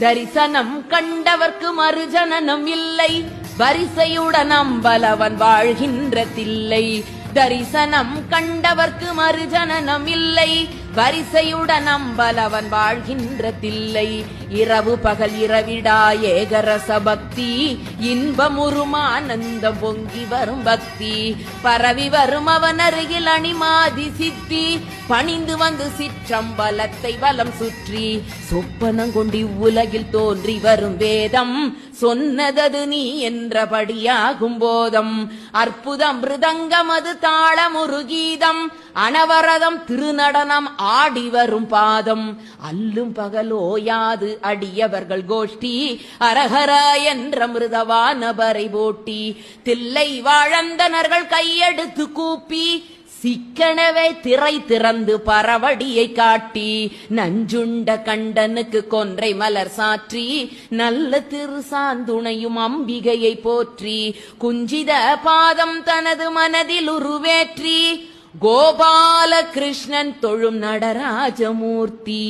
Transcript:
தரிசனம் கண்டவர்க்கு மறுஜனனம் இல்லை, வரிசையுடன் அம்பலவன் வாழ்கின்ற தில்லை. தரிசனம் கண்டவர்க்கு மறுஜனனம் இல்லை, வரிசையுடன் அம்பலவன் வாழ்கின்ற தில்லை. இரவு பகல் இரவிடா ஏகரச பக்தி, இன்பமுறும் ஆனந்தம் பொங்கி வரும் பக்தி. பரவி வரும் அவன் அருகில் அணிமாதி சித்தி, பணிந்து வந்து சிற்றம்பலத்தை வலம் சுற்றி. சொப்பனங்கொண்டி உலகில் தோன்றி வரும் வேதம், சொன்னதது நீ என்றபடியாகும் போதம். அற்புதம் மிருதங்கம் அது தாளமுரு கீதம், அனவரதம் திருநடனம் ஆடி வரும் பாதம். அல்லும் பகலோயாது அடியவர்கள் கோஷ்டி, அரஹர என்ற மிருதவானபரை போட்டி. தில்லை வாழந்தனர்கள் கையெடுத்து கூப்பி, சிக்கனவே திரை திறந்து பரவடியை காட்டி. நஞ்சுண்ட கண்டனுக்கு கொன்றை மலர் சாற்றி, நல்ல திருசாந்துணையும் அம்பிகையை போற்றி. குஞ்சித பாதம் தனது மனதில் உருவேற்றி, கோபால கிருஷ்ணன் தொழும் நடராஜமூர்த்தி.